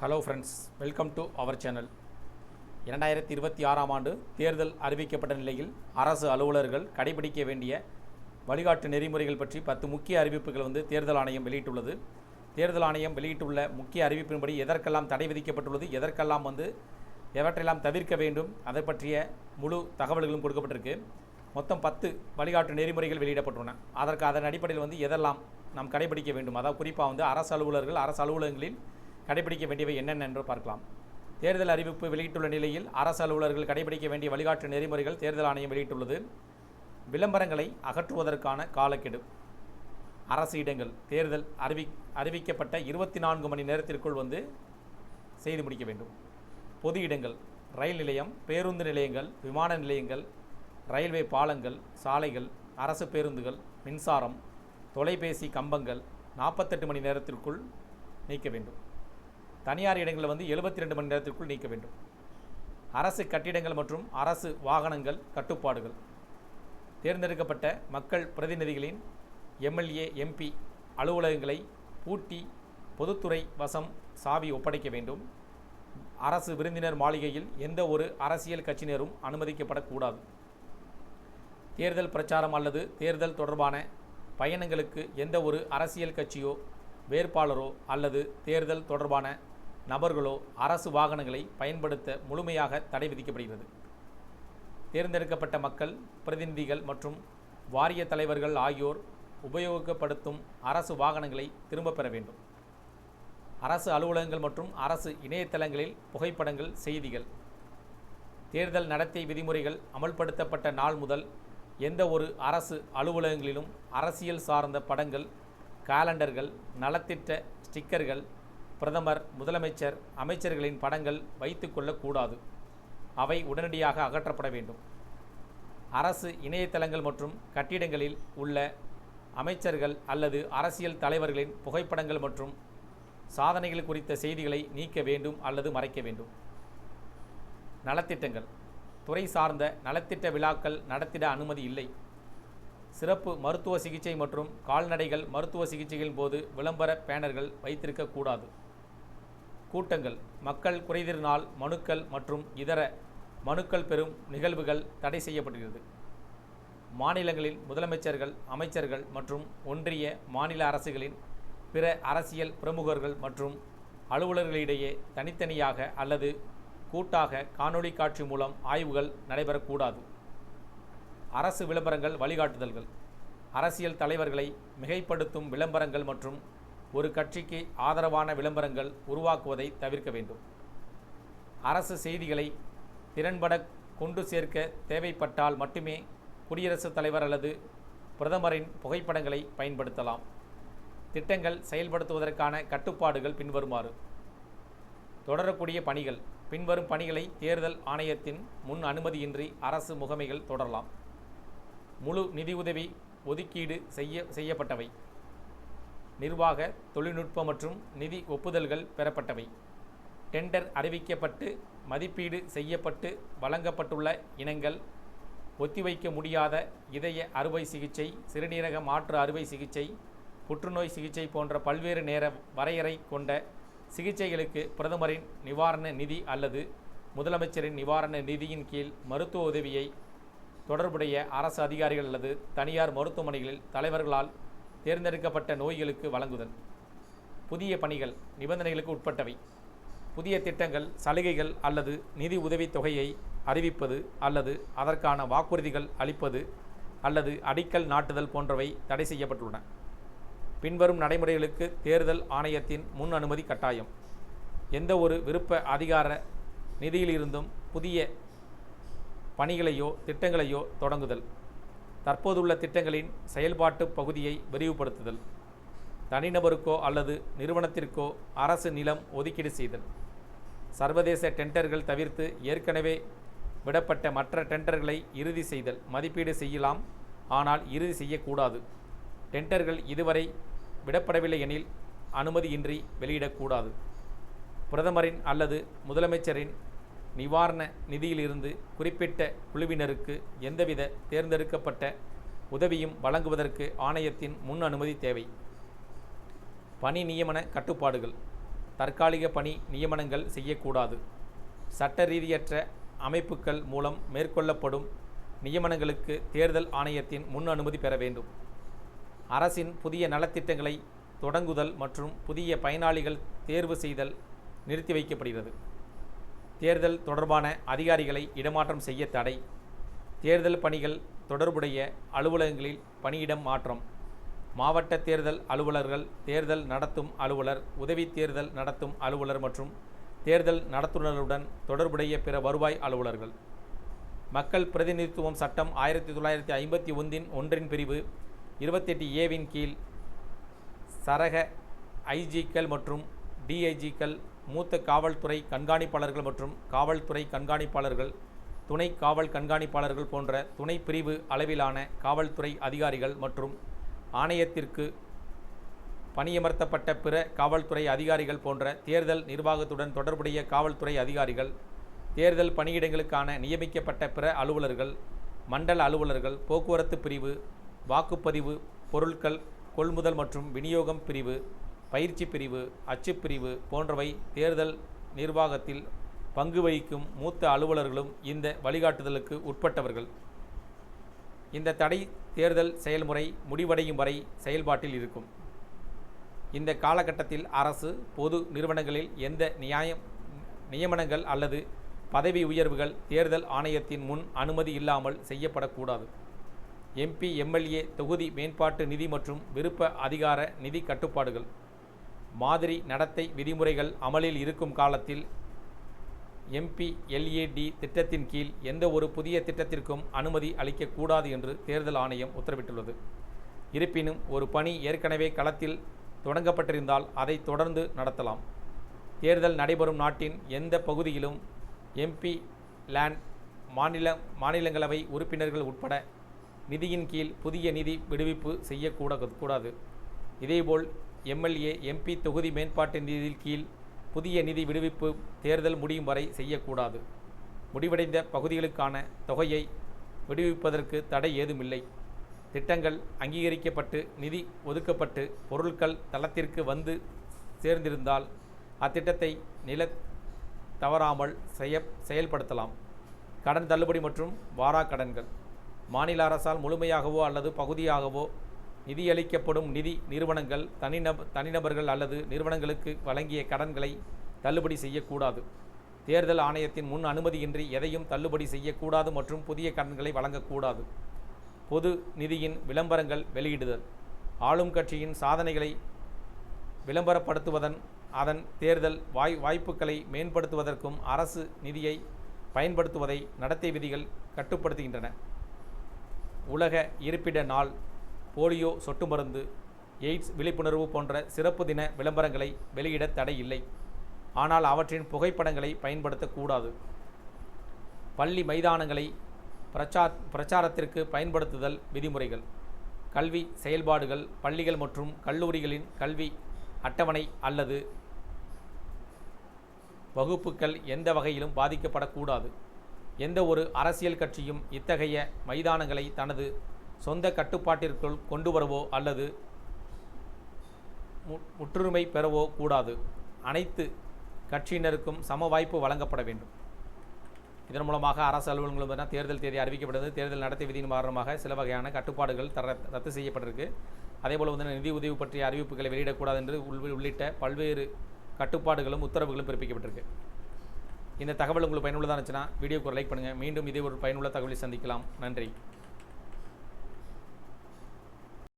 Hello friends, welcome to our channel. 2026ஆம் ஆண்டு தேர்தல் அறிவிக்கப்பட்ட நிலையில் அரசு அலுவலர்கள் கடைபிடிக்க வேண்டிய வழிகாட்டு நெறிமுறைகள் பற்றி 10 முக்கிய அறிவிப்புகள் தேர்தல் ஆணையம் வெளியிட்டுள்ளது. தேர்தல் ஆணையம் வெளியிட்டுள்ள முக்கிய அறிவிப்பின்படி எதற்கெல்லாம் தடை விதிக்கப்பட்டுள்ளது, எதற்கெல்லாம் எவற்றையெல்லாம் தவிர்க்க வேண்டும், அதை பற்றிய முழு தகவல்களும் கொடுக்கப்பட்டிருக்கு. மொத்தம் 10 வழிகாட்டு நெறிமுறைகள் வெளியிடப்பட்டுள்ளன. அதன் அடிப்படையில் எதெல்லாம் நாம் கடைபிடிக்க வேண்டும், அதாவது குறிப்பாக அரசு அலுவலர்கள் அரசு அலுவலகங்களில் கடைபிடிக்க வேண்டியவை என்னென்ன என்று பார்க்கலாம். தேர்தல் அறிவிப்பு வெளியிட்டுள்ள நிலையில் அரசு அலுவலர்கள் கடைபிடிக்க வேண்டிய வழிகாட்டு நெறிமுறைகள் தேர்தல் ஆணையம் வெளியிட்டுள்ளது. விளம்பரங்களை அகற்றுவதற்கான காலக்கெடு. அரசு இடங்கள் தேர்தல் அறிவிக்கப்பட்ட 24 மணி நேரத்திற்குள் செய்து முடிக்க வேண்டும். பொது இடங்கள் ரயில் நிலையம், பேருந்து நிலையங்கள், விமான நிலையங்கள், ரயில்வே பாலங்கள், சாலைகள், அரசு பேருந்துகள், மின்சாரம், தொலைபேசி கம்பங்கள் 48 மணி நேரத்திற்குள் நீக்க வேண்டும். தனியார் இடங்களில் 72 மணி நேரத்திற்குள் நீக்க வேண்டும். அரசு கட்டிடங்கள் மற்றும் அரசு வாகனங்கள் கட்டுப்பாடுகள். தேர்ந்தெடுக்கப்பட்ட மக்கள் பிரதிநிதிகளின் எம்எல்ஏ, எம்பி அலுவலகங்களை பூட்டி பொதுத்துறை வசம் சாவி ஒப்படைக்க வேண்டும். அரசு விருந்தினர் மாளிகையில் எந்த ஒரு அரசியல் கட்சியினரும் அனுமதிக்கப்படக்கூடாது. தேர்தல் பிரச்சாரம் அல்லது தேர்தல் தொடர்பான பயணங்களுக்கு எந்த ஒரு அரசியல் கட்சியோ, வேட்பாளரோ அல்லது தேர்தல் தொடர்பான நபர்களோ அரசு வாகனங்களை பயன்படுத்த முழுமையாக தடை விதிக்கப்படுகிறது. தேர்ந்தெடுக்கப்பட்ட மக்கள் பிரதிநிதிகள் மற்றும் வாரிய தலைவர்கள் ஆகியோர் உபயோகப்படுத்தும் அரசு வாகனங்களை திரும்பப் பெற வேண்டும். அரசு அலுவலகங்கள் மற்றும் அரசு இணையதளங்களில் புகைப்படங்கள், செய்திகள். தேர்தல் நடத்தை விதிமுறைகள் அமல்படுத்தப்பட்ட நாள் முதல் எந்த ஒரு அரசு அலுவலகங்களிலும் அரசியல் சார்ந்த படங்கள், காலண்டர்கள், நலத்திட்ட ஸ்டிக்கர்கள், பிரதமர், முதலமைச்சர், அமைச்சர்களின் படங்கள் வைத்து கொள்ளக்கூடாது. அவை உடனடியாக அகற்றப்பட வேண்டும். அரசு இணையதளங்கள் மற்றும் கட்டிடங்களில் உள்ள அமைச்சர்கள் அல்லது அரசியல் தலைவர்களின் புகைப்படங்கள் மற்றும் சாதனைகள் குறித்த செய்திகளை நீக்க வேண்டும் அல்லது மறைக்க வேண்டும். நலத்திட்டங்கள். துறை சார்ந்த நலத்திட்ட விழாக்கள் நடத்திட அனுமதி இல்லை. சிறப்பு மருத்துவ சிகிச்சை மற்றும் கால்நடைகள் மருத்துவ சிகிச்சைகளின் போது விளம்பர பேனர்கள் வைத்திருக்கக்கூடாது. கூட்டங்கள், மக்கள் குறைதீர் நாள் மனுக்கள் மற்றும் இதர மனுக்கள் பெறும் நிகழ்வுகள் தடை செய்யப்படுகிறது. மாநிலங்களில் முதலமைச்சர்கள், அமைச்சர்கள் மற்றும் ஒன்றிய, மாநில அரசுகளின் பிற அரசியல் பிரமுகர்கள் மற்றும் அலுவலர்களிடையே தனித்தனியாக அல்லது கூட்டாக காணொளி காட்சி மூலம் ஆய்வுகள் நடைபெறக்கூடாது. அரசு விளம்பரங்கள் வழிகாட்டுதல்கள். அரசியல் தலைவர்களை மிகைப்படுத்தும் விளம்பரங்கள் மற்றும் ஒரு கட்சிக்கு ஆதரவான விளம்பரங்கள் உருவாக்குவதை தவிர்க்க வேண்டும். அரசு செய்திகளை திறன்பட கொண்டு சேர்க்க தேவைப்பட்டால் மட்டுமே குடியரசுத் தலைவர் அல்லது பிரதமரின் புகைப்படங்களை பயன்படுத்தலாம். திட்டங்கள் செயல்படுத்துவதற்கான கட்டுப்பாடுகள் பின்வருமாறு. தொடரக்கூடிய பணிகள். பின்வரும் பணிகளை தேர்தல் ஆணையத்தின் முன் அனுமதியின்றி அரசு முகமைகள் தொடரலாம். முழு நிதியுதவி ஒதுக்கீடு செய்யப்பட்டவை. நிர்வாக, தொழில்நுட்ப மற்றும் நிதி ஒப்புதல்கள் பெறப்பட்டவை. டெண்டர் அறிவிக்கப்பட்டு மதிப்பீடு செய்யப்பட்டு வழங்கப்பட்டுள்ள இனங்கள். ஒத்திவைக்க முடியாத இதய அறுவை சிகிச்சை, சிறுநீரக மாற்று அறுவை சிகிச்சை, புற்றுநோய் சிகிச்சை போன்ற பல்வேறு நேர வரையறை கொண்ட சிகிச்சைகளுக்கு பிரதமரின் நிவாரண நிதி அல்லது முதலமைச்சரின் நிவாரண நிதியின் கீழ் மருத்துவ உதவியை தொடர்புடைய அரசு அதிகாரிகள் அல்லது தனியார் மருத்துவமனைகளில் தலைவர்களால் தேர்ந்தெடுக்கப்பட்ட நோய்களுக்கு வழங்குதல். புதிய பணிகள் நிபந்தனைகளுக்கு உட்பட்டவை. புதிய திட்டங்கள், சலுகைகள் அல்லது நிதி உதவித் தொகையை அறிவிப்பது அல்லது அதற்கான வாக்குறுதிகள் அளிப்பது அல்லது அடிக்கல் நாட்டுதல் போன்றவை தடை செய்யப்பட்டுள்ளன. பின்வரும் நடைமுறைகளுக்கு தேர்தல் ஆணையத்தின் முன் அனுமதி கட்டாயம். எந்த ஒரு விருப்ப அதிகார நிதியிலிருந்தும் புதிய பணிகளையோ திட்டங்களையோ தொடங்குதல். தற்போதுள்ள திட்டங்களின் செயல்பாட்டு பகுதியை விரிவுபடுத்துதல். தனிநபருக்கோ அல்லது நிறுவனத்திற்கோ அரசு நிலம் ஒதுக்கீடு செய்தல். சர்வதேச டெண்டர்கள் தவிர்த்து ஏற்கனவே விடப்பட்ட மற்ற டெண்டர்களை இறுதி செய்தல். மதிப்பீடு செய்யலாம், ஆனால் இறுதி செய்யக்கூடாது. டெண்டர்கள் இதுவரை விடப்படவில்லை எனில் அனுமதியின்றி வெளியிடக்கூடாது. பிரதமரின் அல்லது முதலமைச்சரின் நிவாரண நிதியிலிருந்து குறிப்பிட்ட குழுவினருக்கு எந்தவித தேர்ந்தெடுக்கப்பட்ட உதவியும் வழங்குவதற்கு ஆணையத்தின் முன் அனுமதி தேவை. பணி நியமன கட்டுப்பாடுகள். தற்காலிக பணி நியமனங்கள் செய்யக்கூடாது. சட்ட ரீதியற்ற அமைப்புகள் மூலம் மேற்கொள்ளப்படும் நியமனங்களுக்கு தேர்தல் ஆணையத்தின் முன் அனுமதி பெற வேண்டும். அரசின் புதிய நலத்திட்டங்களை தொடங்குதல் மற்றும் புதிய பயனாளிகள் தேர்வு செய்தல் நிறுத்தி வைக்கப்படுகிறது. தேர்தல் தொடர்பான அதிகாரிகளை இடமாற்றம் செய்ய தடை. தேர்தல் பணிகள் தொடர்புடைய அலுவலகங்களில் பணியிடம் மாற்றம். மாவட்ட தேர்தல் அலுவலர்கள், தேர்தல் நடத்தும் அலுவலர், உதவி தேர்தல் நடத்தும் அலுவலர் மற்றும் தேர்தல் நடத்துனருடன் தொடர்புடைய பிற வருவாய் அலுவலர்கள். மக்கள் பிரதிநிதித்துவம் சட்டம் 1951 பிரிவு 28A கீழ் சரக ஐஜிக்கள் மற்றும் டிஐஜிக்கள், மூத்த காவல்துறை கண்காணிப்பாளர்கள் மற்றும் காவல்துறை கண்காணிப்பாளர்கள், துணை காவல் கண்காணிப்பாளர்கள் போன்ற துணை பிரிவு அளவிலான காவல்துறை அதிகாரிகள் மற்றும் ஆணையத்திற்கு பணியமர்த்தப்பட்ட பிற காவல்துறை அதிகாரிகள் போன்ற தேர்தல் நிர்வாகத்துடன் தொடர்புடைய காவல்துறை அதிகாரிகள், தேர்தல் பணியிடங்களுக்கான நியமிக்கப்பட்ட பிற அலுவலர்கள், மண்டல அலுவலர்கள், போக்குவரத்து பிரிவு, வாக்குப்பதிவு, பொருட்கள் கொள்முதல் மற்றும் விநியோகம் பிரிவு, பயிற்சி பிரிவு, அச்சுப்பிரிவு போன்றவை தேர்தல் நிர்வாகத்தில் பங்கு வகிக்கும் மூத்த அலுவலர்களும் இந்த வழிகாட்டுதலுக்கு உட்பட்டவர்கள். இந்த தடை தேர்தல் செயல்முறை முடிவடையும் வரை செயல்பாட்டில் இருக்கும். இந்த காலகட்டத்தில் அரசு, பொது நிறுவனங்களில் எந்த நியமனங்கள் அல்லது பதவி உயர்வுகள் தேர்தல் ஆணையத்தின் முன் அனுமதி இல்லாமல் செய்யப்படக்கூடாது. எம்பி, எம்எல்ஏ தொகுதி மேம்பாட்டு நிதி மற்றும் விருப்ப அதிகார நிதி கட்டுப்பாடுகள். மாதிரி நடத்தை விதிமுறைகள் அமலில் இருக்கும் காலத்தில் MPLAD திட்டத்தின் கீழ் எந்த ஒரு புதிய திட்டத்திற்கும் அனுமதி அளிக்கக்கூடாது என்று தேர்தல் ஆணையம் உத்தரவிட்டுள்ளது. இருப்பினும் ஒரு பணி ஏற்கனவே களத்தில் தொடங்கப்பட்டிருந்தால் அதை தொடர்ந்து நடத்தலாம். தேர்தல் நடைபெறும் நாட்டின் எந்த பகுதியிலும் MP லேண்ட் மாநிலங்களவை உறுப்பினர்கள் உட்பட நிதியின் கீழ் புதிய நிதி விடுவிப்பு செய்யக்கூடாது. இதேபோல் MLA, MP தொகுதி மேம்பாட்டு நிதியின் கீழ் புதிய நிதி விடுவிப்பு தேர்தல் முடியும் வரை செய்யக்கூடாது. முடிவடைந்த பகுதிகளுக்கான தொகையை விடுவிப்பதற்கு தடை ஏதுமில்லை. திட்டங்கள் அங்கீகரிக்கப்பட்டு நிதி ஒதுக்கப்பட்டு பொருட்கள் தளத்திற்கு வந்து சேர்ந்திருந்தால் அத்திட்டத்தை தவறாமல் செயல்படுத்தலாம். கடன் தள்ளுபடி மற்றும் வாராக்கடன்கள். மாநில அரசால் முழுமையாகவோ அல்லது பகுதியாகவோ நிதியளிக்கப்படும் நிதி நிறுவனங்கள் தனிநபர்கள் அல்லது நிறுவனங்களுக்கு வழங்கிய கடன்களை தள்ளுபடி செய்யக்கூடாது. தேர்தல் ஆணையத்தின் முன் அனுமதியின்றி எதையும் தள்ளுபடி செய்யக்கூடாது மற்றும் புதிய கடன்களை வழங்கக்கூடாது. பொது நிதியின் விளம்பரங்கள் வெளியிடுதல். ஆளும் கட்சியின் சாதனைகளை விளம்பரப்படுத்துவதன், அதன் தேர்தல் வாய்ப்புகளை மேம்படுத்துவதற்கும் அரசு நிதியை பயன்படுத்துவதை நடத்தை விதிகள் கட்டுப்படுத்துகின்றன. உலக இருப்பிட நாள், போலியோ சொட்டு மருந்து, எய்ட்ஸ் விழிப்புணர்வு போன்ற சிறப்பு தின விளம்பரங்களை வெளியிட தடை இல்லை. ஆனால் அவற்றின் புகைப்படங்களை பயன்படுத்தக்கூடாது. பள்ளி மைதானங்களை பிரச்சாரத்திற்கு பயன்படுத்துதல் விதிமுறைகள். கல்வி செயல்பாடுகள். பள்ளிகள் மற்றும் கல்லூரிகளின் கல்வி அட்டவணை அல்லது வகுப்புகள் எந்த வகையிலும் பாதிக்கப்படக்கூடாது. எந்த ஒரு அரசியல் கட்சியும் இத்தகைய மைதானங்களை தனது சொந்த கட்டுப்பாட்டிற்குள் கொண்டு வரவோ அல்லது முற்றுரிமை பெறவோ கூடாது. அனைத்து கட்சியினருக்கும் சம வாய்ப்பு வழங்கப்பட வேண்டும். இதன் மூலமாக அரசு அலுவலகங்களும் தேர்தல் தேதி அறிவிக்கப்பட்டது. தேர்தல் நடத்தை விதியின் காரணமாக சில வகையான கட்டுப்பாடுகள் ரத்து செய்யப்பட்டிருக்கு. அதேபோல் நிதி உதவி பற்றிய அறிவிப்புகளை வெளியிடக்கூடாது என்று உள்ளிட்ட பல்வேறு கட்டுப்பாடுகளும் உத்தரவுகளும் பிறப்பிக்கப்பட்டிருக்கு. இந்த தகவல் உங்களுக்கு பயனுள்ளதாக இருந்துச்சுன்னா வீடியோக்கு ஒரு லைக் பண்ணுங்கள். மீண்டும் இதே ஒரு பயனுள்ள தகவலை சந்திக்கலாம். நன்றி.